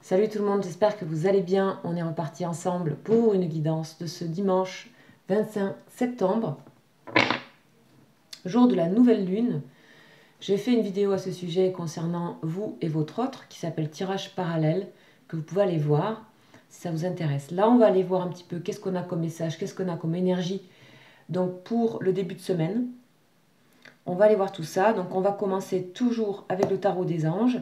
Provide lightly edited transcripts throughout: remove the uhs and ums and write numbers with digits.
Salut tout le monde, j'espère que vous allez bien. On est reparti ensemble pour une guidance de ce dimanche 25 septembre, jour de la nouvelle lune. J'ai fait une vidéo à ce sujet concernant vous et votre autre qui s'appelle Tirage parallèle, que vous pouvez aller voir si ça vous intéresse. Là, on va aller voir un petit peu qu'est-ce qu'on a comme message, qu'est-ce qu'on a comme énergie. Donc pour le début de semaine, on va aller voir tout ça. Donc on va commencer toujours avec le tarot des anges.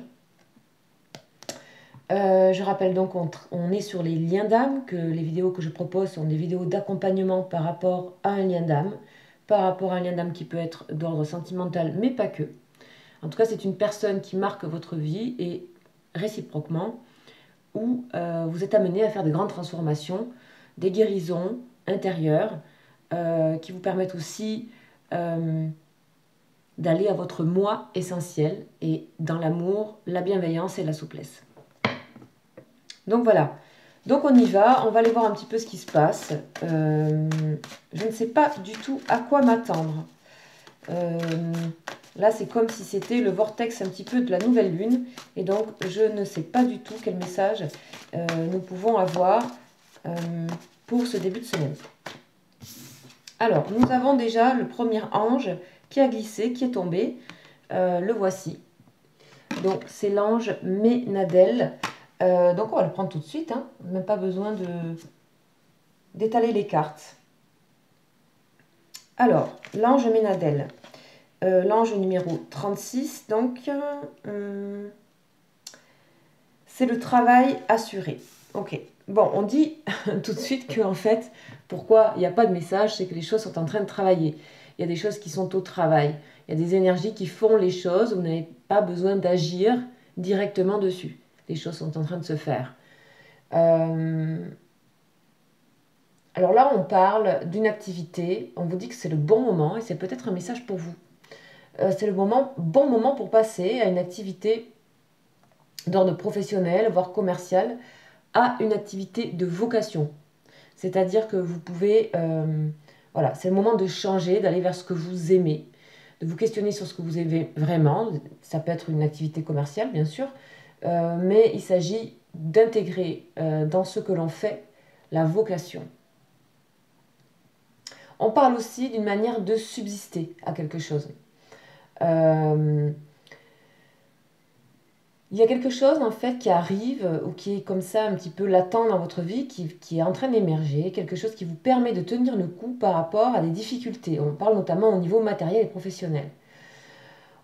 Je rappelle donc qu'on est sur les liens d'âme, que les vidéos que je propose sont des vidéos d'accompagnement par rapport à un lien d'âme, par rapport à un lien d'âme qui peut être d'ordre sentimental, mais pas que. En tout cas, c'est une personne qui marque votre vie et réciproquement, où vous êtes amené à faire de grandes transformations, des guérisons intérieures, qui vous permettent aussi d'aller à votre moi essentiel, et dans l'amour, la bienveillance et la souplesse. Donc voilà, donc on y va, on va aller voir un petit peu ce qui se passe. Je ne sais pas du tout à quoi m'attendre. Là, c'est comme si c'était le vortex un petit peu de la nouvelle lune. Et donc, je ne sais pas du tout quel message nous pouvons avoir pour ce début de semaine. Alors, nous avons déjà le premier ange qui a glissé, qui est tombé. Le voici. Donc, c'est l'ange Ménadel. Donc on va le prendre tout de suite, hein. Même pas besoin d'étaler les cartes. Alors, l'ange Ménadel, l'ange numéro 36, donc c'est le travail assuré. Ok, bon, on dit tout de suite que en fait, pourquoi il n'y a pas de message, c'est que les choses sont en train de travailler. Il y a des choses qui sont au travail, il y a des énergies qui font les choses, vous n'avez pas besoin d'agir directement dessus. Les choses sont en train de se faire. Alors là, on parle d'une activité, on vous dit que c'est le bon moment, et c'est peut-être un message pour vous. C'est le bon moment pour passer à une activité d'ordre professionnel, voire commercial, à une activité de vocation. C'est-à-dire que vous pouvez, voilà, c'est le moment de changer, d'aller vers ce que vous aimez, de vous questionner sur ce que vous aimez vraiment. Ça peut être une activité commerciale, bien sûr, mais il s'agit d'intégrer dans ce que l'on fait la vocation. On parle aussi d'une manière de subsister à quelque chose. Il y a quelque chose en fait qui arrive ou qui est comme ça un petit peu latent dans votre vie, qui est en train d'émerger, quelque chose qui vous permet de tenir le coup par rapport à des difficultés. On parle notamment au niveau matériel et professionnel.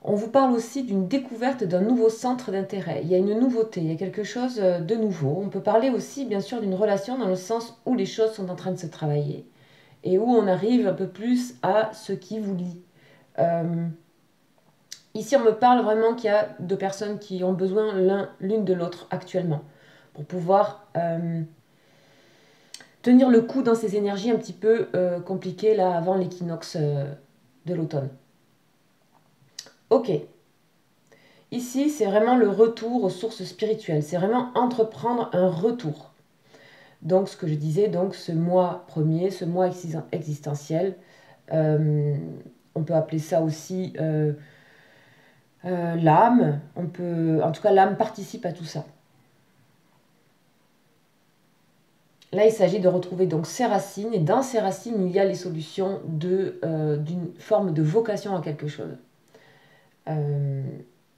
On vous parle aussi d'une découverte d'un nouveau centre d'intérêt. Il y a une nouveauté, il y a quelque chose de nouveau. On peut parler aussi bien sûr d'une relation dans le sens où les choses sont en train de se travailler et où on arrive un peu plus à ce qui vous lie. Ici, on me parle vraiment qu'il y a deux personnes qui ont besoin l'une de l'autre actuellement pour pouvoir tenir le coup dans ces énergies un petit peu compliquées là avant l'équinoxe de l'automne. Ok. Ici, c'est vraiment le retour aux sources spirituelles. C'est vraiment entreprendre un retour. Donc, ce que je disais, donc ce mois premier, ce mois existentiel, on peut appeler ça aussi l'âme. En tout cas, l'âme participe à tout ça. Là, il s'agit de retrouver donc ses racines, et dans ces racines, il y a les solutions d'une forme de vocation à quelque chose.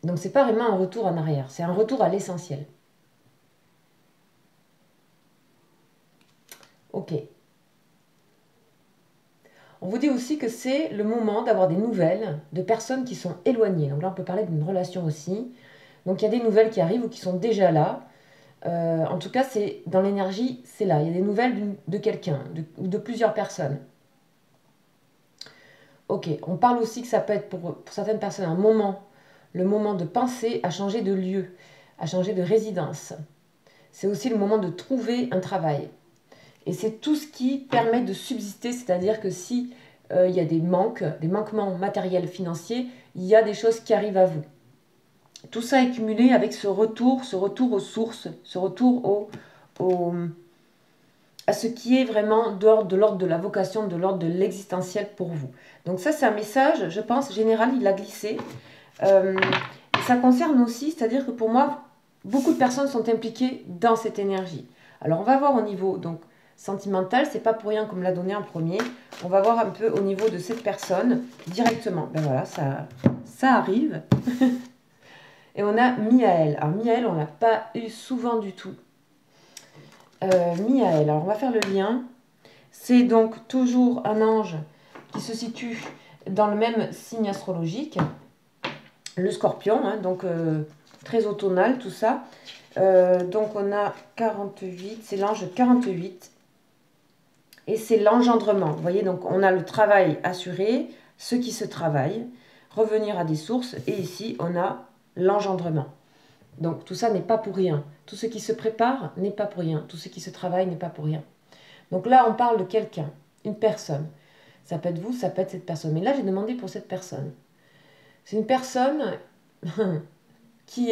Donc, c'est pas vraiment un retour en arrière, c'est un retour à l'essentiel. Ok. On vous dit aussi que c'est le moment d'avoir des nouvelles de personnes qui sont éloignées. Donc là, on peut parler d'une relation aussi. Donc il y a des nouvelles qui arrivent ou qui sont déjà là. En tout cas, c'est dans l'énergie, c'est là. Il y a des nouvelles de quelqu'un ou de plusieurs personnes. Ok, on parle aussi que ça peut être pour certaines personnes un moment, le moment de penser à changer de lieu, à changer de résidence. C'est aussi le moment de trouver un travail. Et c'est tout ce qui permet de subsister, c'est-à-dire que si il y a des manquements matériels, financiers, il y a des choses qui arrivent à vous. Tout ça est cumulé avec ce retour aux sources, ce retour à ce qui est vraiment de l'ordre de la vocation, de l'ordre de l'existentiel pour vous. Donc ça, c'est un message, je pense, général, il a glissé. Ça concerne aussi, c'est-à-dire que pour moi, beaucoup de personnes sont impliquées dans cette énergie. Alors, on va voir au niveau donc sentimental, c'est pas pour rien qu'on me l'a donné en premier. On va voir un peu au niveau de cette personne directement. Ben voilà, ça arrive. Et on a Miaël. Alors, Miaël, on l'a pas eu souvent du tout. Miaël, alors on va faire le lien. C'est donc toujours un ange qui se situe dans le même signe astrologique, le Scorpion, hein, donc très automnal tout ça. Donc on a 48, c'est l'ange 48 et c'est l'engendrement. Vous voyez, donc on a le travail assuré, ce qui se travaille, revenir à des sources, et ici on a l'engendrement. Donc tout ça n'est pas pour rien. Tout ce qui se prépare n'est pas pour rien. Tout ce qui se travaille n'est pas pour rien. Donc là on parle de quelqu'un, une personne. Ça peut être vous, ça peut être cette personne. Mais là j'ai demandé pour cette personne. C'est une personne qui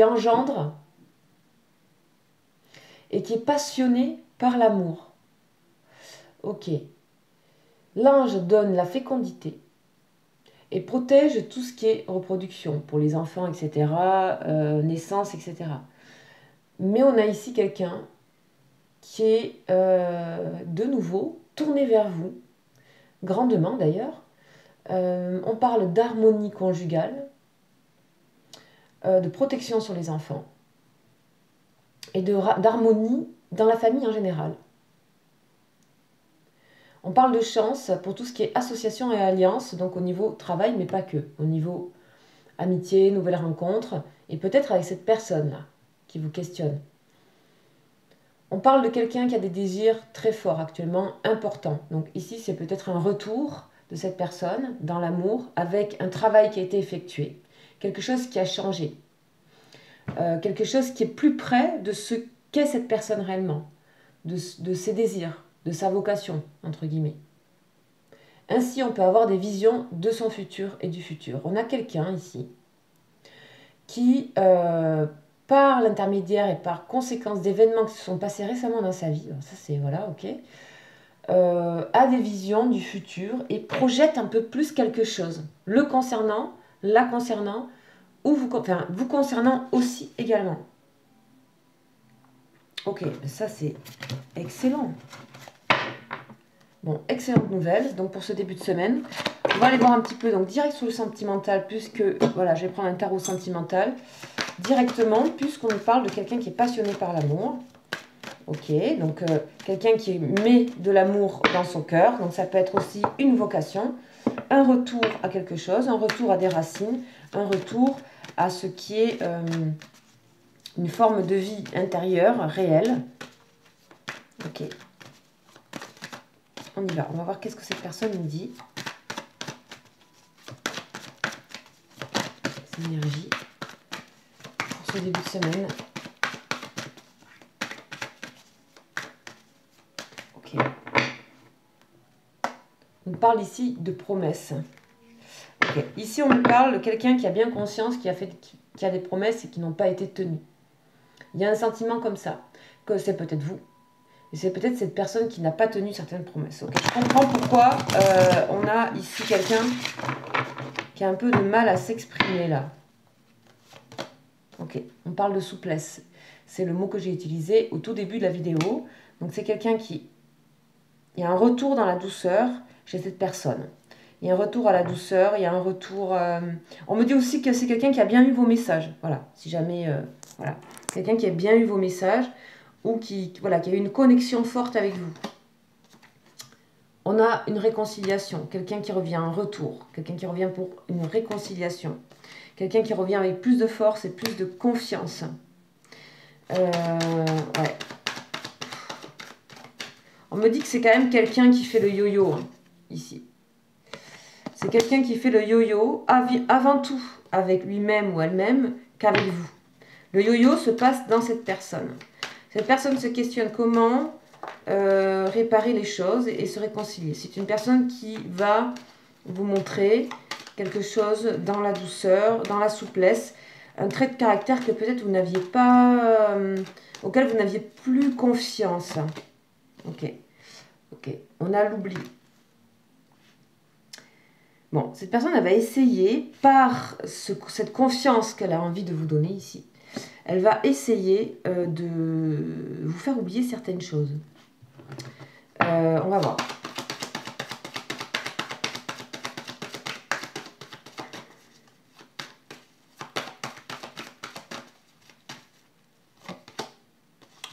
engendre et qui est passionnée par l'amour. Ok. L'ange donne la fécondité et protège tout ce qui est reproduction pour les enfants, etc., naissance, etc. Mais on a ici quelqu'un qui est de nouveau tourné vers vous, grandement d'ailleurs. On parle d'harmonie conjugale, de protection sur les enfants et d'harmonie dans la famille en général. On parle de chance pour tout ce qui est association et alliance, donc au niveau travail, mais pas que. Au niveau amitié, nouvelles rencontres, et peut-être avec cette personne-là qui vous questionne. On parle de quelqu'un qui a des désirs très forts actuellement, importants. Donc ici, c'est peut-être un retour de cette personne dans l'amour avec un travail qui a été effectué. Quelque chose qui a changé. Quelque chose qui est plus près de ce qu'est cette personne réellement, de ses désirs, de sa vocation, entre guillemets. Ainsi, on peut avoir des visions de son futur et du futur. On a quelqu'un ici qui, par l'intermédiaire et par conséquence d'événements qui se sont passés récemment dans sa vie, alors ça c'est, voilà, ok, a des visions du futur et projette un peu plus quelque chose, le concernant, la concernant, ou vous concernant aussi également. Ok, ça c'est excellent. Bon, excellente nouvelle, donc pour ce début de semaine. On va aller voir un petit peu, donc direct sur le sentimental, puisque, voilà, je vais prendre un tarot sentimental, directement, puisqu'on nous parle de quelqu'un qui est passionné par l'amour. Ok, donc quelqu'un qui met de l'amour dans son cœur, donc ça peut être aussi une vocation, un retour à quelque chose, un retour à des racines, un retour à ce qui est une forme de vie intérieure, réelle. Ok. On y va, on va voir qu'est-ce que cette personne nous dit. Cette énergie pour ce début de semaine. Ok. On parle ici de promesses. Okay. Ici, on me parle de quelqu'un qui a bien conscience qui a des promesses et qui n'ont pas été tenues. Il y a un sentiment comme ça, que c'est peut-être vous. Et c'est peut-être cette personne qui n'a pas tenu certaines promesses. Okay. Je comprends pourquoi on a ici quelqu'un qui a un peu de mal à s'exprimer là. Ok, on parle de souplesse. C'est le mot que j'ai utilisé au tout début de la vidéo. Donc c'est quelqu'un qui... Il y a un retour dans la douceur chez cette personne. Il y a un retour à la douceur, il y a un retour... On me dit aussi que c'est quelqu'un qui a bien eu vos messages. Voilà, si jamais... voilà, quelqu'un qui a bien eu vos messages ou qui a eu une connexion forte avec vous. On a une réconciliation, quelqu'un qui revient, un retour, quelqu'un qui revient pour une réconciliation. Quelqu'un qui revient avec plus de force et plus de confiance. Ouais. On me dit que c'est quand même quelqu'un qui fait le yo-yo, hein, ici. C'est quelqu'un qui fait le yo-yo avant tout avec lui-même ou elle-même qu'avec vous. Le yo-yo se passe dans cette personne. Cette personne se questionne comment réparer les choses et se réconcilier. C'est une personne qui va vous montrer quelque chose dans la douceur, dans la souplesse, un trait de caractère que peut-être vous n'aviez pas, auquel vous n'aviez plus confiance. Ok, ok, on a l'oubli. Bon, cette personne, elle va essayer, par cette confiance qu'elle a envie de vous donner ici, Elle va essayer de vous faire oublier certaines choses. On va voir.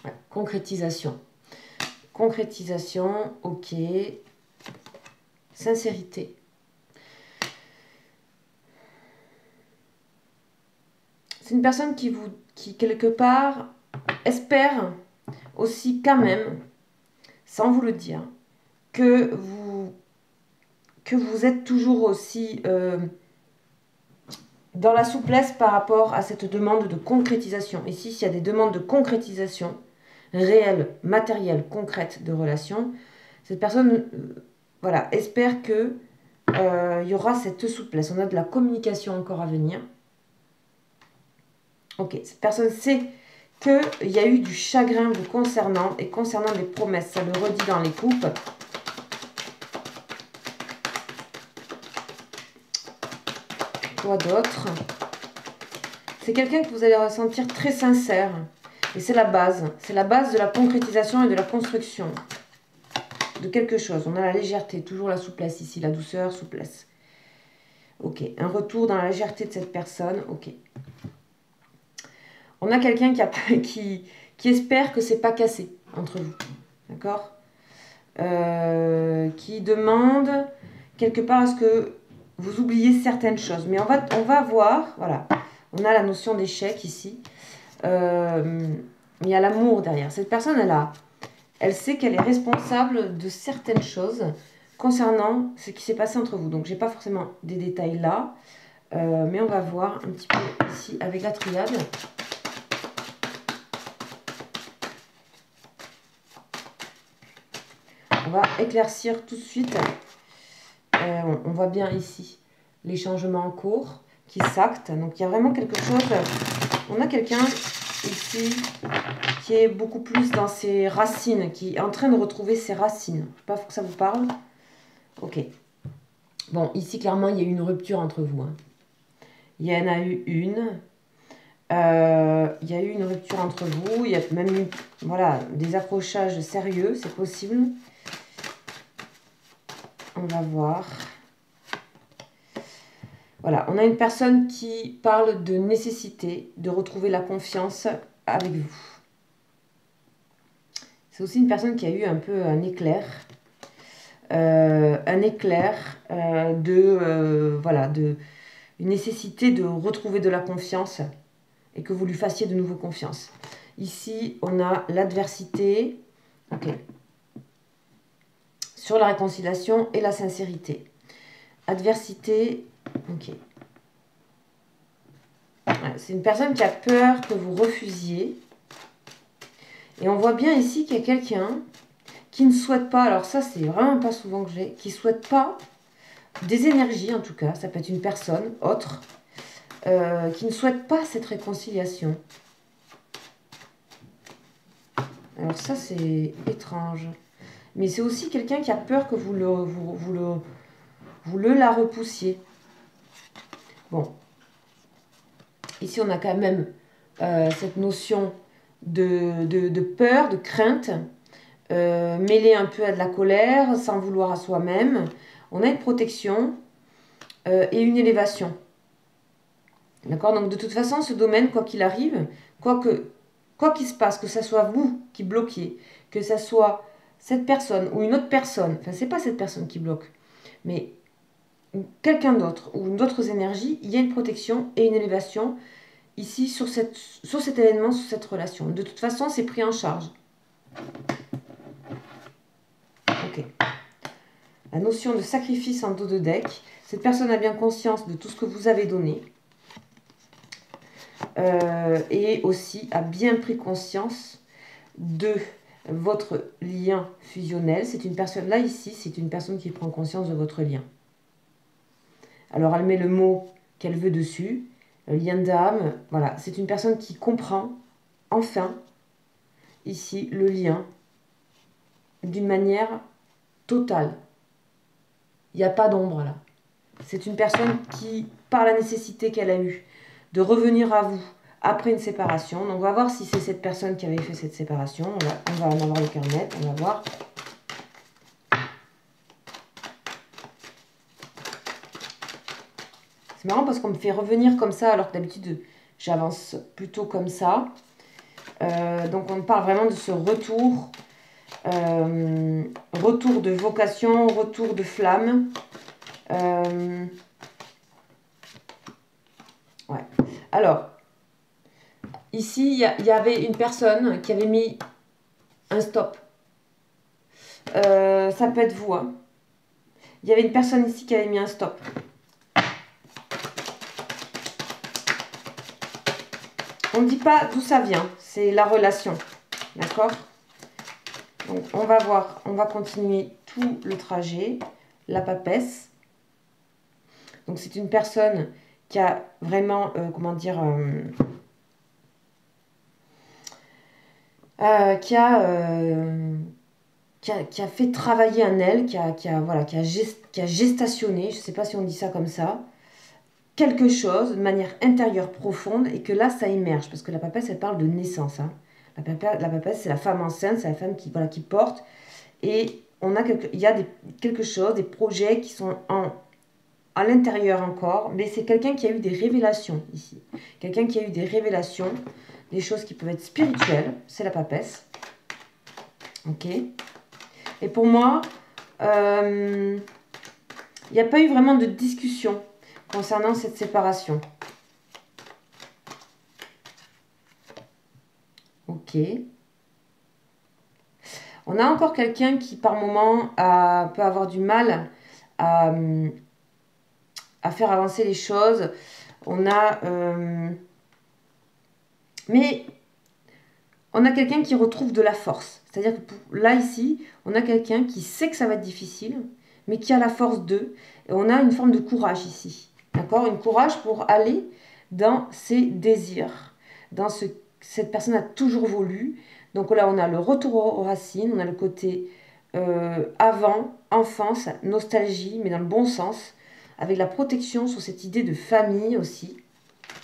Ouais, concrétisation. Concrétisation, ok. Sincérité. C'est une personne qui quelque part, espère aussi quand même, sans vous le dire, que vous êtes toujours aussi dans la souplesse par rapport à cette demande de concrétisation. Ici, s'il y a des demandes de concrétisation réelle, matérielle, concrète de relation, cette personne voilà, espère que il y aura cette souplesse. On a de la communication encore à venir. Ok, cette personne sait qu'il y a eu du chagrin vous concernant et concernant des promesses. Ça le redit dans les coupes. Quoi d'autre? C'est quelqu'un que vous allez ressentir très sincère. Et c'est la base. C'est la base de la concrétisation et de la construction de quelque chose. On a la légèreté, toujours la souplesse ici, la douceur, souplesse. Ok, un retour dans la légèreté de cette personne. Ok. On a quelqu'un qui espère que c'est pas cassé entre vous. D'accord, qui demande quelque part à ce que vous oubliez certaines choses. Mais on va voir, voilà, on a la notion d'échec ici. Il y a l'amour derrière. Cette personne, elle sait qu'elle est responsable de certaines choses concernant ce qui s'est passé entre vous. Donc, j'ai pas forcément des détails là, mais on va voir un petit peu ici avec la triade. On va éclaircir tout de suite. On voit bien ici les changements en cours qui s'actent. Donc, il y a vraiment quelque chose. On a quelqu'un ici qui est beaucoup plus dans ses racines, qui est en train de retrouver ses racines. Je ne sais pas que ça vous parle. Ok. Bon, ici, clairement, il y a eu une rupture entre vous. Hein. Il y en a eu une. Il y a eu une rupture entre vous. Il y a même eu voilà, des accrochages sérieux, c'est possible. On va voir. Voilà, on a une personne qui parle de nécessité de retrouver la confiance avec vous. C'est aussi une personne qui a eu un peu un éclair. Voilà, une nécessité de retrouver de la confiance et que vous lui fassiez de nouveau confiance. Ici, on a l'adversité. Ok. Sur la réconciliation et la sincérité. Adversité, ok. Ouais, c'est une personne qui a peur que vous refusiez. Et on voit bien ici qu'il y a quelqu'un qui ne souhaite pas, alors ça c'est vraiment pas souvent que j'ai, qui ne souhaite pas des énergies en tout cas, ça peut être une personne autre, qui ne souhaite pas cette réconciliation. Alors ça c'est étrange. Mais c'est aussi quelqu'un qui a peur que vous la repoussiez. Bon. Ici, on a quand même cette notion de peur, de crainte, mêlée un peu à de la colère, sans vouloir à soi-même. On a une protection et une élévation. D'accord? Donc, de toute façon, ce domaine, quoi qu'il arrive, quoi qu'il se passe, que ce soit vous qui bloquiez, que ce soit cette personne ou une autre personne, enfin, c'est pas cette personne qui bloque, mais quelqu'un d'autre ou d'autres énergies, il y a une protection et une élévation ici sur cet événement, sur cette relation. De toute façon, c'est pris en charge. Ok. La notion de sacrifice en dos de deck. Cette personne a bien conscience de tout ce que vous avez donné. Et aussi a bien pris conscience de votre lien fusionnel. C'est une personne, là ici, c'est une personne qui prend conscience de votre lien. Alors elle met le mot qu'elle veut dessus, le lien d'âme. Voilà, c'est une personne qui comprend enfin ici le lien d'une manière totale. Il n'y a pas d'ombre là. C'est une personne qui, par la nécessité qu'elle a eue de revenir à vous après une séparation. Donc, on va voir si c'est cette personne qui avait fait cette séparation. On va en avoir le cœur net, on va voir. C'est marrant parce qu'on me fait revenir comme ça, alors que d'habitude, j'avance plutôt comme ça. Donc, on parle vraiment de ce retour. Retour de vocation, retour de flamme. Ouais. Alors, ici, il y avait une personne qui avait mis un stop. Ça peut être vous. Hein. Il y avait une personne ici qui avait mis un stop. On ne dit pas d'où ça vient. C'est la relation. D'accord? Donc, on va voir. On va continuer tout le trajet. La papesse. Donc, c'est une personne qui a vraiment, comment dire... qui a fait travailler un elle, qui a gestationné, je ne sais pas si on dit ça comme ça, quelque chose de manière intérieure profonde, et que là, ça émerge, parce que la papesse, elle parle de naissance. Hein. La papesse, c'est la femme enceinte, c'est la femme qui porte, et il y a quelque chose, des projets qui sont à l'intérieur encore, mais c'est quelqu'un qui a eu des révélations ici. Quelqu'un qui a eu des révélations, des choses qui peuvent être spirituelles, c'est la papesse. Ok. Et pour moi, il n'y a pas eu vraiment de discussion concernant cette séparation. Ok. On a encore quelqu'un qui, par moment, peut avoir du mal à faire avancer les choses. On a... mais on a quelqu'un qui retrouve de la force. C'est-à-dire que là, ici, on a quelqu'un qui sait que ça va être difficile, mais qui a la force d'eux. Et on a une forme de courage ici. D'accord? Une courage pour aller dans ses désirs. Dans ce que cette personne a toujours voulu. Donc là, on a le retour aux racines. On a le côté avant, enfance, nostalgie, mais dans le bon sens. Avec la protection sur cette idée de famille aussi.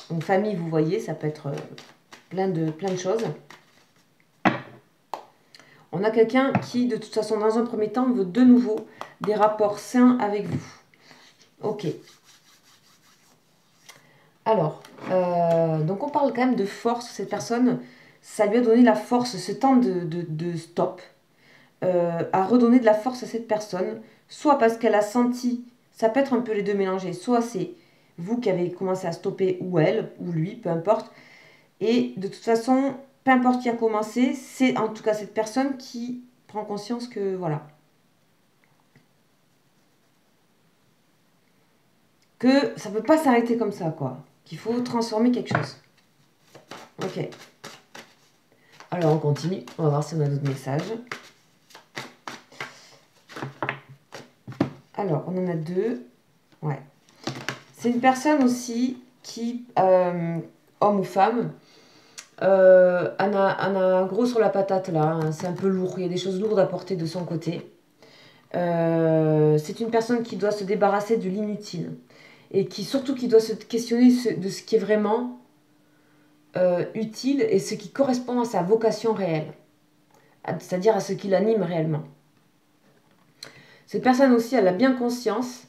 Donc famille, vous voyez, ça peut être plein de choses. On a quelqu'un qui, de toute façon, dans un premier temps, veut de nouveau des rapports sains avec vous. Ok. Alors, donc on parle quand même de force. Cette personne, ça lui a donné la force, ce temps de stop, a redonné de la force à cette personne, soit parce qu'elle a senti, ça peut être un peu les deux mélangés, soit c'est vous qui avez commencé à stopper, ou elle, ou lui, peu importe. Et de toute façon, peu importe qui a commencé, c'est en tout cas cette personne qui prend conscience que, voilà, que ça ne peut pas s'arrêter comme ça, quoi. Qu'il faut transformer quelque chose. Ok. Alors, on continue. On va voir si on a d'autres messages. Alors, on en a deux. Ouais. C'est une personne aussi qui, homme ou femme, en a gros sur la patate, là. Hein. C'est un peu lourd. Il y a des choses lourdes à porter de son côté. C'est une personne qui doit se débarrasser de l'inutile. Et surtout qui doit se questionner de ce qui est vraiment utile et ce qui correspond à sa vocation réelle, c'est-à-dire à ce qui l'anime réellement. Cette personne aussi, elle a bien conscience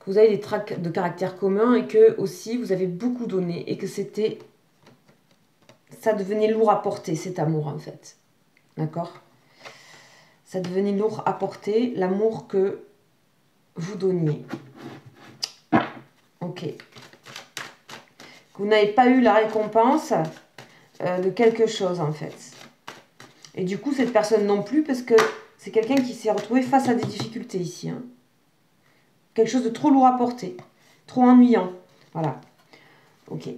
que vous avez des traits de caractère communs et que aussi vous avez beaucoup donné et que ça devenait lourd à porter, cet amour en fait. D'accord? Ça devenait lourd à porter, l'amour que vous donniez. Ok. Vous n'avez pas eu la récompense de quelque chose en fait. Et du coup, cette personne non plus, parce que c'est quelqu'un qui s'est retrouvé face à des difficultés ici. Hein. Quelque chose de trop lourd à porter, trop ennuyant. Voilà. Ok.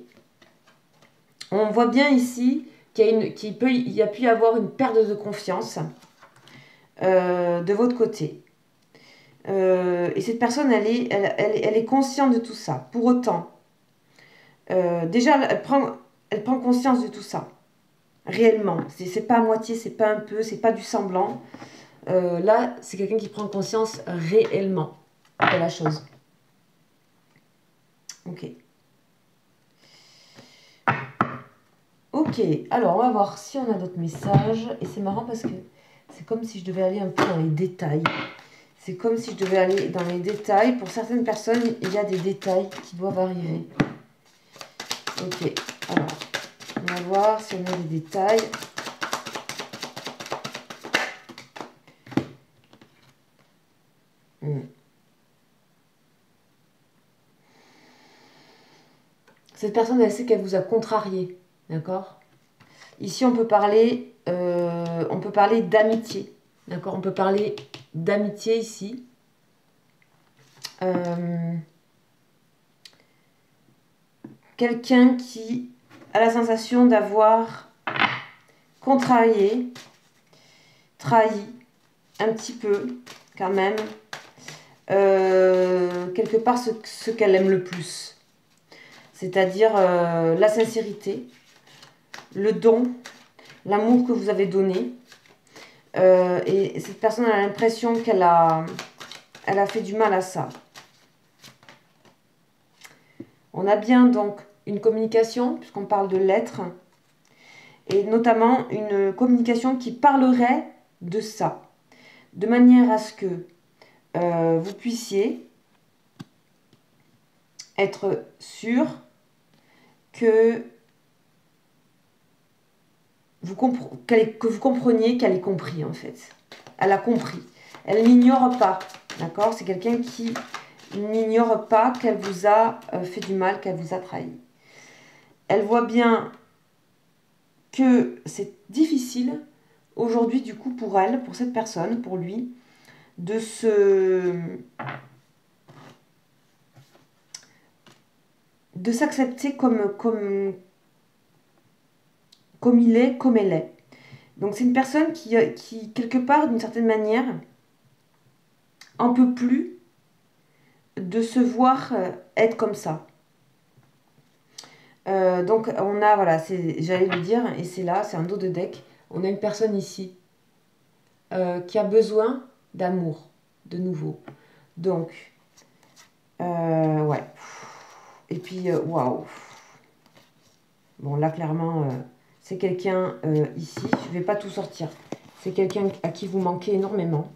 On voit bien ici qu'il y a pu y avoir une perte de confiance de votre côté. Et cette personne, elle est consciente de tout ça. Pour autant, déjà, elle prend conscience de tout ça. Réellement. C'est pas à moitié, c'est pas un peu, c'est pas du semblant. Là, c'est quelqu'un qui prend conscience réellement de la chose. Ok. Ok, alors on va voir si on a d'autres messages. Et c'est marrant parce que c'est comme si je devais aller un peu dans les détails. C'est comme si je devais aller dans les détails. Pour certaines personnes, il y a des détails qui doivent arriver. Ok, alors on va voir si on a des détails. Cette personne, elle sait qu'elle vous a contrarié, d'accord? Ici, on peut parler d'amitié, d'accord? On peut parler d'amitié ici. Quelqu'un qui a la sensation d'avoir contrarié, trahi, un petit peu, quand même, quelque part ce qu'elle aime le plus. C'est-à-dire la sincérité, le don, l'amour que vous avez donné. Et cette personne a l'impression qu'elle a fait du mal à ça. On a bien donc une communication, puisqu'on parle de lettres, et notamment une communication qui parlerait de ça, de manière à ce que vous puissiez être sûr que vous compreniez qu'elle ait compris, en fait. Elle a compris. Elle n'ignore pas, d'accord? C'est quelqu'un qui n'ignore pas qu'elle vous a fait du mal, qu'elle vous a trahi. Elle voit bien que c'est difficile aujourd'hui, du coup, pour elle, pour cette personne, pour lui, de s'accepter comme il est, comme elle est. Donc c'est une personne qui quelque part, d'une certaine manière, en peut plus de se voir être comme ça. Donc on a, voilà, j'allais le dire, et c'est là, c'est un dos de deck. On a une personne ici qui a besoin d'amour, de nouveau. Donc, ouais. Et puis, waouh. Bon, là, clairement, c'est quelqu'un ici, je ne vais pas tout sortir. C'est quelqu'un à qui vous manquez énormément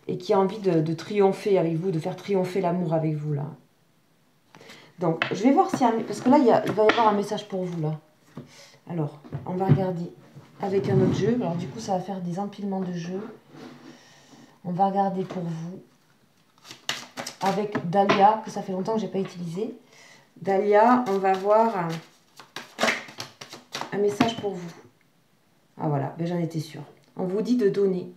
et qui a envie de triompher avec vous, de faire triompher l'amour avec vous, là. Donc, je vais voir s'il y a... Parce que là, il va y avoir un message pour vous, là. Alors, on va regarder avec un autre jeu. Alors, du coup, ça va faire des empilements de jeux. On va regarder pour vous avec Dahlia, que ça fait longtemps que je n'ai pas utilisé. Dahlia, on va voir un message pour vous. Ah voilà, ben, j'en étais sûre. On vous dit de donner.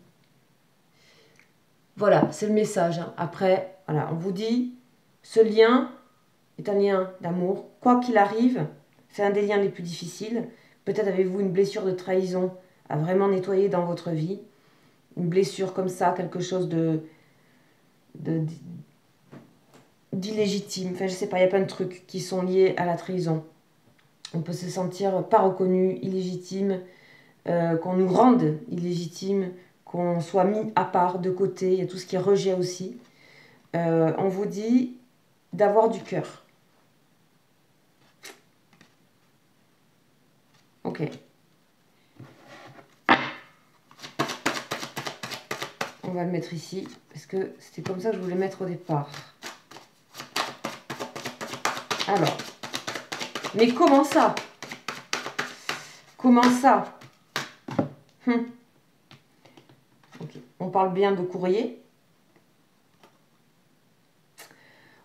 Voilà, c'est le message. Hein. Après, voilà, on vous dit, ce lien est un lien d'amour. Quoi qu'il arrive, c'est un des liens les plus difficiles. Peut-être avez-vous une blessure de trahison à vraiment nettoyer dans votre vie. Une blessure comme ça, quelque chose d'illégitime. Enfin, je sais pas, il y a plein de trucs qui sont liés à la trahison. On peut se sentir pas reconnu, illégitime, qu'on nous rende illégitime, qu'on soit mis à part, de côté. Il y a tout ce qui est rejet aussi. On vous dit d'avoir du cœur. Ok. On va le mettre ici, parce que c'était comme ça que je voulais mettre au départ. Alors. Mais comment ça? Comment ça? Okay. On parle bien de courrier.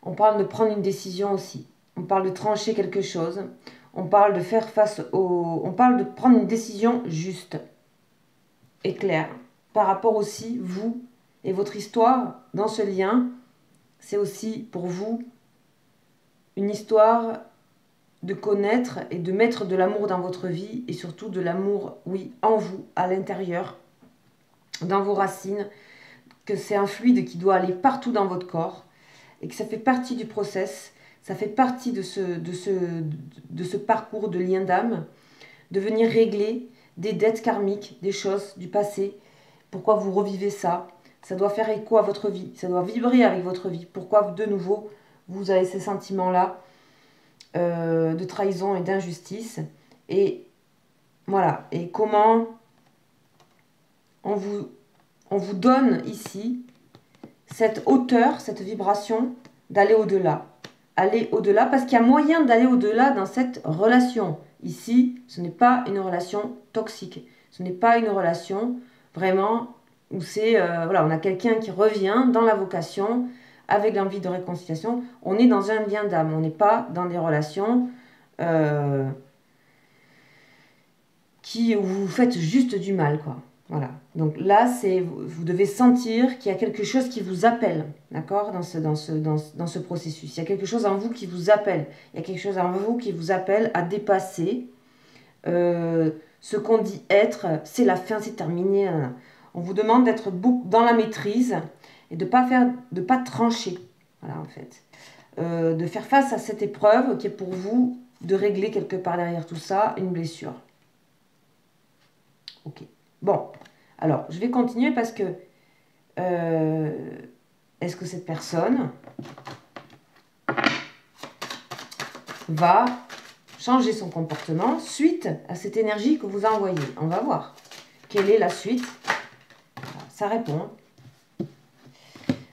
On parle de prendre une décision aussi. On parle de trancher quelque chose. On parle de faire face au... On parle de prendre une décision juste et claire. Par rapport aussi, vous et votre histoire dans ce lien, c'est aussi pour vous une histoire de connaître et de mettre de l'amour dans votre vie et surtout de l'amour, oui, en vous, à l'intérieur, dans vos racines, que c'est un fluide qui doit aller partout dans votre corps et que ça fait partie du process, ça fait partie de ce parcours de lien d'âme, de venir régler des dettes karmiques, des choses du passé, pourquoi vous revivez ça, ça doit faire écho à votre vie, ça doit vibrer avec votre vie, pourquoi de nouveau vous avez ces sentiments-là de trahison et d'injustice, et Voilà. Et comment on vous donne ici cette hauteur, cette vibration d'aller au-delà. Aller au-delà, parce qu'il y a moyen d'aller au-delà dans cette relation. Ici, ce n'est pas une relation toxique. Ce n'est pas une relation vraiment où c'est, voilà, on a quelqu'un qui revient dans la vocation avec l'envie de réconciliation. On est dans un lien d'âme. On n'est pas dans des relations où vous faites juste du mal, quoi. Voilà. Donc là, vous devez sentir qu'il y a quelque chose qui vous appelle, d'accord, dans ce processus. Il y a quelque chose en vous qui vous appelle. Il y a quelque chose en vous qui vous appelle à dépasser ce qu'on dit être. C'est la fin, c'est terminé. On vous demande d'être dans la maîtrise et de pas trancher. Voilà, en fait. De faire face à cette épreuve qui est pour vous de régler quelque part derrière tout ça une blessure. Ok. Bon, alors, je vais continuer parce que est-ce que cette personne va changer son comportement suite à cette énergie que vous a envoyée? On va voir. Quelle est la suite? Ça répond.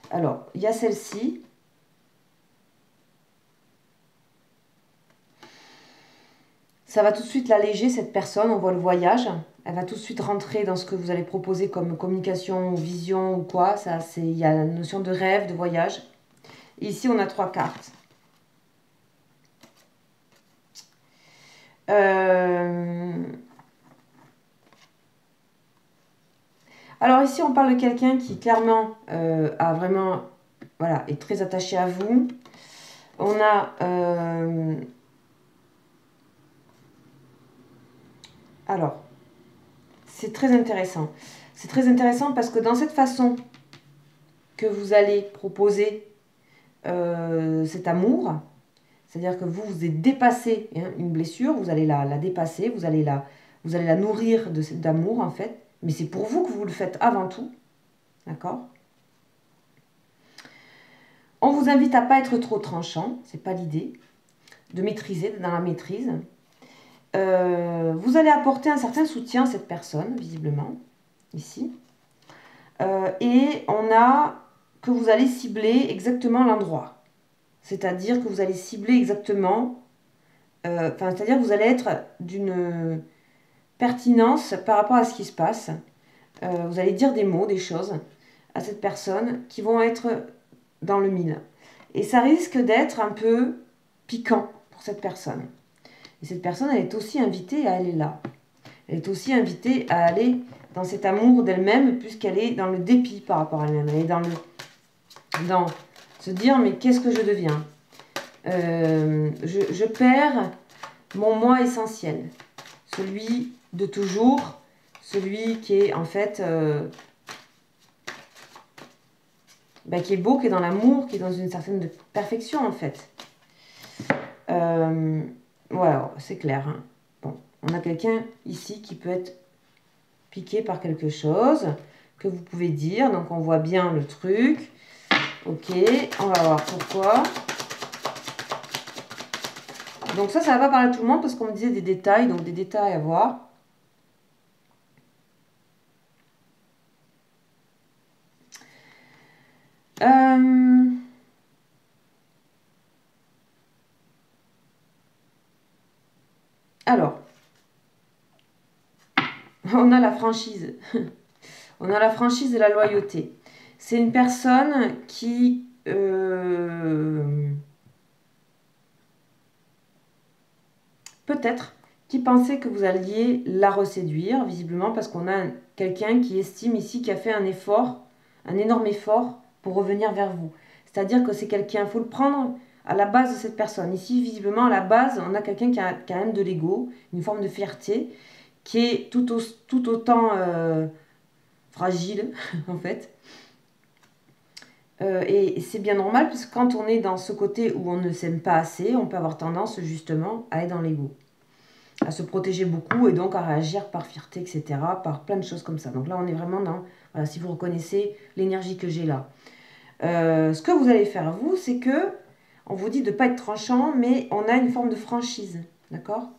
Alors, il y a celle-ci. Ça va tout de suite l'alléger, cette personne. On voit le voyage. Elle va tout de suite rentrer dans ce que vous allez proposer comme communication, ou vision ou quoi. Il y a la notion de rêve, de voyage. Et ici, on a 3 cartes. Alors ici, on parle de quelqu'un qui clairement a vraiment, voilà, est très attaché à vous. On a alors, c'est très intéressant. C'est très intéressant parce que dans cette façon que vous allez proposer cet amour, c'est-à-dire que vous avez dépassé une blessure, vous allez la dépasser, vous allez la nourrir d'amour en fait, mais c'est pour vous que vous le faites avant tout, d'accord? On vous invite à ne pas être trop tranchant, c'est pas l'idée, de maîtriser, dans la maîtrise. Vous allez apporter un certain soutien à cette personne, visiblement, ici. Et on a que vous allez cibler exactement l'endroit. C'est-à-dire que vous allez cibler exactement, c'est-à-dire que vous allez être d'une pertinence par rapport à ce qui se passe. Vous allez dire des mots, des choses à cette personne qui vont être dans le mille. Et ça risque d'être un peu piquant pour cette personne. Et cette personne, elle est aussi invitée à aller là. Elle est aussi invitée à aller dans cet amour d'elle-même, puisqu'elle est dans le dépit par rapport à elle-même. Elle est dans se dire, mais qu'est-ce que je deviens? Je perds mon moi essentiel. Celui de toujours, celui qui est en fait... qui est beau, qui est dans l'amour, qui est dans une certaine perfection en fait. Voilà, c'est clair. Hein. Bon, on a quelqu'un ici qui peut être piqué par quelque chose que vous pouvez dire. Donc on voit bien le truc. Ok, on va voir pourquoi. Donc ça va pas parler à tout le monde parce qu'on me disait des détails, donc des détails à voir. Alors, on a la franchise. On a la franchise et la loyauté. C'est une personne qui... peut-être qui pensait que vous alliez la reséduire, visiblement, parce qu'on a quelqu'un qui estime ici, qui a fait un effort, un énorme effort pour revenir vers vous. C'est-à-dire que c'est quelqu'un, il faut le prendre à la base de cette personne. Ici, visiblement, à la base, on a quelqu'un qui a quand même de l'ego, une forme de fierté, qui est tout autant fragile, en fait. Et c'est bien normal, parce que quand on est dans ce côté où on ne s'aime pas assez, on peut avoir tendance, justement, à être dans l'ego, à se protéger beaucoup et donc à réagir par fierté, etc., par plein de choses comme ça. Donc là, on est vraiment dans, voilà, si vous reconnaissez l'énergie que j'ai là. Ce que vous allez faire, vous, c'est que, on vous dit de ne pas être tranchant, mais on a une forme de franchise, d'accord?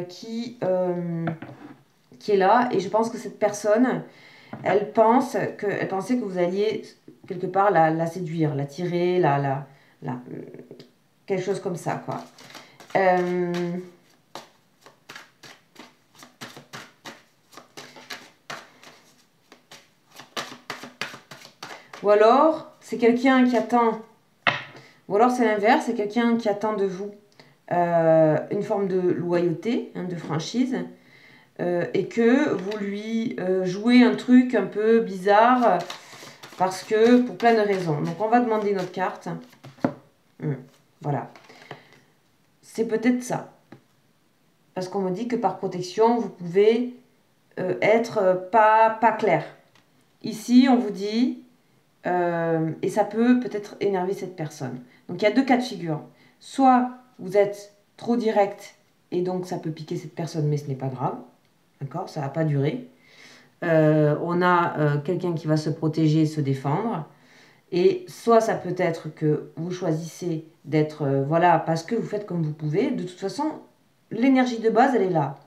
qui est là. Et je pense que cette personne, elle pensait que vous alliez quelque part la séduire, la tirer, quelque chose comme ça, quoi. Ou alors, c'est quelqu'un qui attend, ou alors c'est l'inverse, c'est quelqu'un qui attend de vous une forme de loyauté, hein, de franchise, et que vous lui jouez un truc un peu bizarre, parce que, pour plein de raisons. Donc, on va demander notre carte. Voilà. C'est peut-être ça. Parce qu'on me dit que par protection, vous pouvez être pas clair. Ici, on vous dit, et ça peut peut-être énerver cette personne. Donc, il y a deux cas de figure. Soit vous êtes trop direct, et donc ça peut piquer cette personne, mais ce n'est pas grave. D'accord? Ça ne va pas durer. On a quelqu'un qui va se protéger, se défendre. Et soit ça peut être que vous choisissez d'être, voilà, parce que vous faites comme vous pouvez. De toute façon, l'énergie de base, elle est là.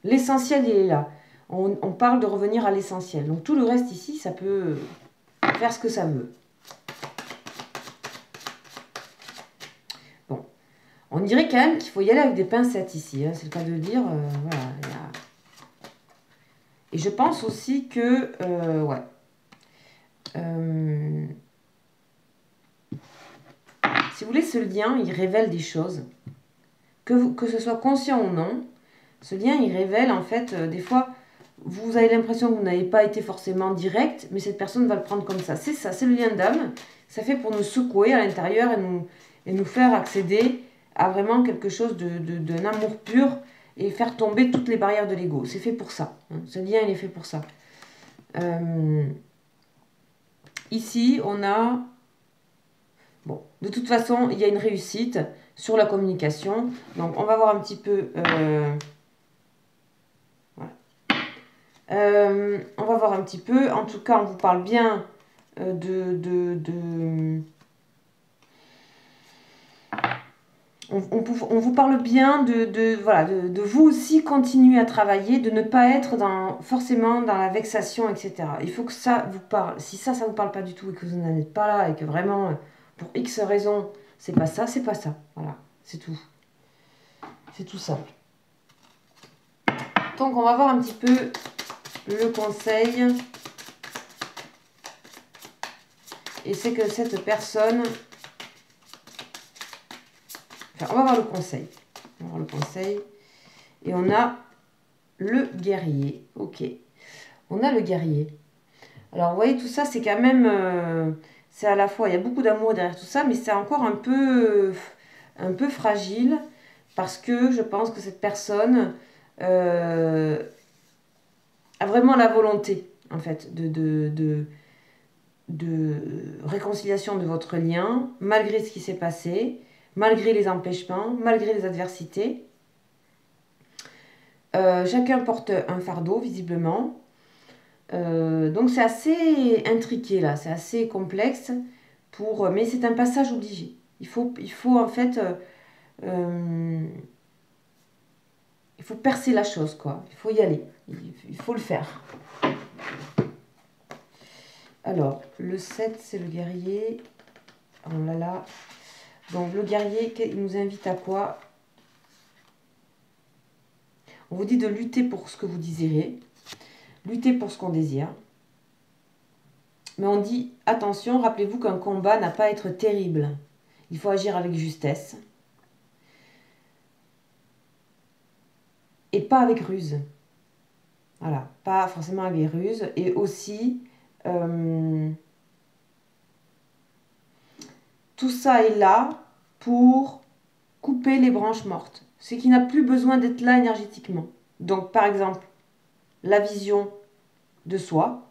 L'essentiel, il est là. On parle de revenir à l'essentiel. Donc tout le reste ici, ça peut faire ce que ça veut. Bon. On dirait quand même qu'il faut y aller avec des pincettes ici. Hein. C'est le cas de le dire. Voilà. Et je pense aussi que... ouais. Si vous voulez, ce lien, il révèle des choses. Que ce soit conscient ou non, ce lien, il révèle en fait, des fois, vous avez l'impression que vous n'avez pas été forcément direct, mais cette personne va le prendre comme ça. C'est ça, c'est le lien d'âme. Ça fait pour nous secouer à l'intérieur et nous faire accéder à vraiment quelque chose d'un amour pur et faire tomber toutes les barrières de l'ego. C'est fait pour ça. Hein. Ce lien, il est fait pour ça. Ici, on a... Bon, de toute façon, il y a une réussite sur la communication. Donc, on va voir un petit peu... voilà. On va voir un petit peu. En tout cas, on vous parle bien on vous parle bien voilà, de vous aussi continuer à travailler, de ne pas être forcément dans la vexation, etc. Il faut que ça vous parle. Si ça vous parle pas du tout et que vous n'en êtes pas là et que vraiment, pour X raisons, c'est pas ça, c'est pas ça. Voilà, c'est tout. C'est tout simple. Donc, on va voir un petit peu le conseil. Et c'est que cette personne... Enfin, on va voir le conseil. On va voir le conseil. Et on a le guerrier. Ok. On a le guerrier. Alors, vous voyez, tout ça, c'est quand même... c'est à la fois... Il y a beaucoup d'amour derrière tout ça, mais c'est encore un peu fragile. Parce que je pense que cette personne a vraiment la volonté, en fait, de réconciliation de votre lien, malgré ce qui s'est passé, malgré les empêchements, malgré les adversités. Chacun porte un fardeau, visiblement. Donc c'est assez intriqué, là, c'est assez complexe, mais c'est un passage obligé. Il faut en fait... il faut percer la chose, quoi. Il faut y aller. Il faut le faire. Alors, le 7, c'est le guerrier. Oh là là. Donc, le guerrier, il nous invite à quoi? On vous dit de lutter pour ce que vous désirez. Lutter pour ce qu'on désire. Mais on dit, attention, rappelez-vous qu'un combat n'a pas à être terrible. Il faut agir avec justesse. Et pas avec ruse. Voilà, pas forcément avec ruse. Et aussi, tout ça est là pour couper les branches mortes. C'est qui n'a plus besoin d'être là énergétiquement. Donc, par exemple, la vision de soi,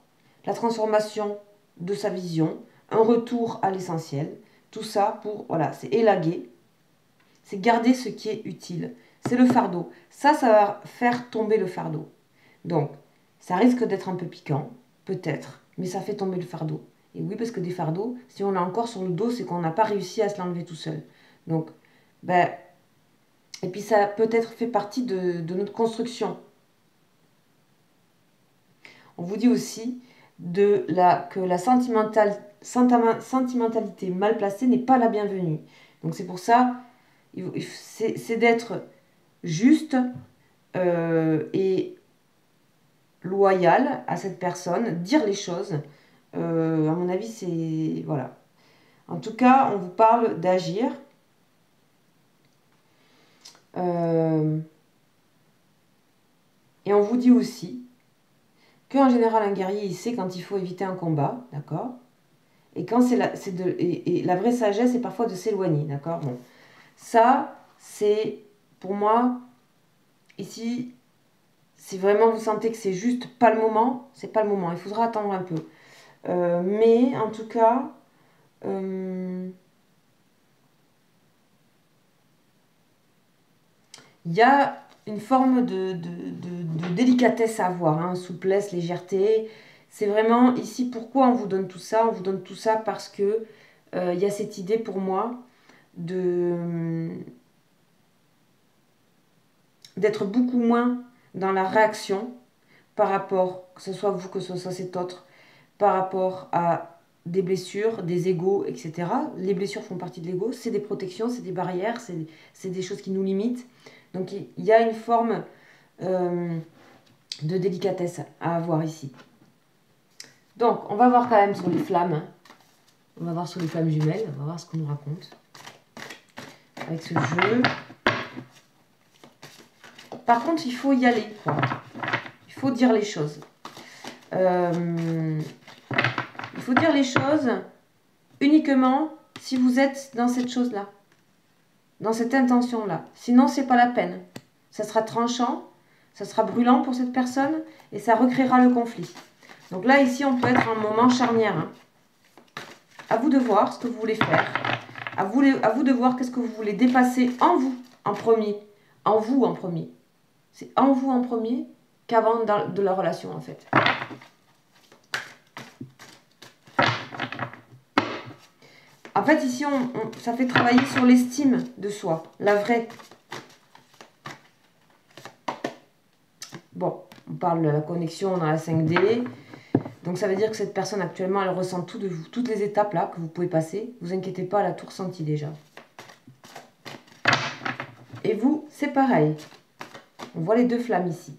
la transformation de sa vision, un retour à l'essentiel. Tout ça pour, voilà, c'est élaguer. C'est garder ce qui est utile. C'est le fardeau. Ça va faire tomber le fardeau. Donc, ça risque d'être un peu piquant, peut-être, mais ça fait tomber le fardeau. Et oui, parce que des fardeaux, si on l'a encore sur le dos, c'est qu'on n'a pas réussi à se l'enlever tout seul. Donc, ben, Et puis ça peut-être fait partie de notre construction. On vous dit aussi que la sentimentalité mal placée n'est pas la bienvenue. Donc c'est pour ça, c'est d'être juste et loyal à cette personne, dire les choses. À mon avis, c'est... Voilà. En tout cas, on vous parle d'agir. Et on vous dit aussi qu'en général, un guerrier, il sait quand il faut éviter un combat, d'accord? Et quand et la vraie sagesse, c'est parfois de s'éloigner, d'accord? Bon. Ça, c'est, pour moi, ici, si vraiment vous sentez que c'est juste pas le moment, c'est pas le moment. Il faudra attendre un peu. Mais, en tout cas, il y a une forme de délicatesse à avoir, hein, souplesse, légèreté. C'est vraiment ici pourquoi on vous donne tout ça. On vous donne tout ça parce que il y a cette idée pour moi d'être beaucoup moins dans la réaction par rapport, que ce soit vous, que ce soit cet autre, par rapport à des blessures, des égos, etc. Les blessures font partie de l'ego, c'est des protections, c'est des barrières, c'est des choses qui nous limitent. Donc il y a une forme de délicatesse à avoir ici. Donc on va voir quand même sur les flammes. On va voir sur les flammes jumelles, on va voir ce qu'on nous raconte avec ce jeu. Par contre, il faut y aller, quoi. Il faut dire les choses. Il faut dire les choses uniquement si vous êtes dans cette chose-là, dans cette intention-là. Sinon, c'est pas la peine. Ça sera tranchant, ça sera brûlant pour cette personne et ça recréera le conflit. Donc là, ici, on peut être un moment charnière. Hein. À vous de voir ce que vous voulez faire. À vous de voir qu'est-ce que vous voulez dépasser en vous, en premier. En vous, en premier. C'est en vous, en premier, qu'avant de la relation, en fait. En fait, ici, ça fait travailler sur l'estime de soi, la vraie. Bon, on parle de la connexion dans la 5D. Donc, ça veut dire que cette personne, actuellement, elle ressent tout de vous. Toutes les étapes, là, que vous pouvez passer. Ne vous inquiétez pas, elle a tout ressenti déjà. Et vous, c'est pareil. On voit les deux flammes ici.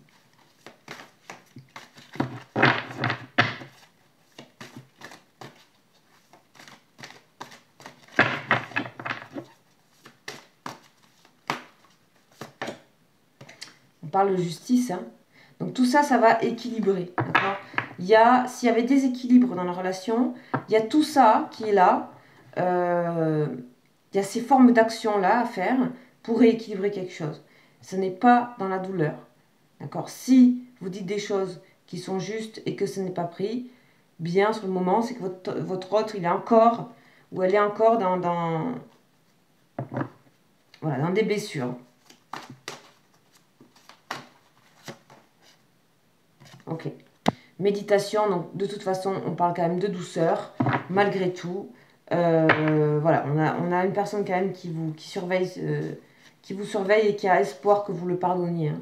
On parle de justice, hein. Donc tout ça, ça va équilibrer, d'accord? S'il y avait des équilibres dans la relation, il y a tout ça qui est là. Il y a ces formes d'action-là à faire pour rééquilibrer quelque chose. Ce n'est pas dans la douleur, d'accord? Si vous dites des choses qui sont justes et que ce n'est pas pris, bien sur le moment, c'est que votre autre, il est encore, ou elle est encore voilà, dans des blessures. Ok. Méditation, donc de toute façon, on parle quand même de douceur, malgré tout. Voilà, on a une personne quand même qui vous surveille et qui a espoir que vous le pardonniez. Hein.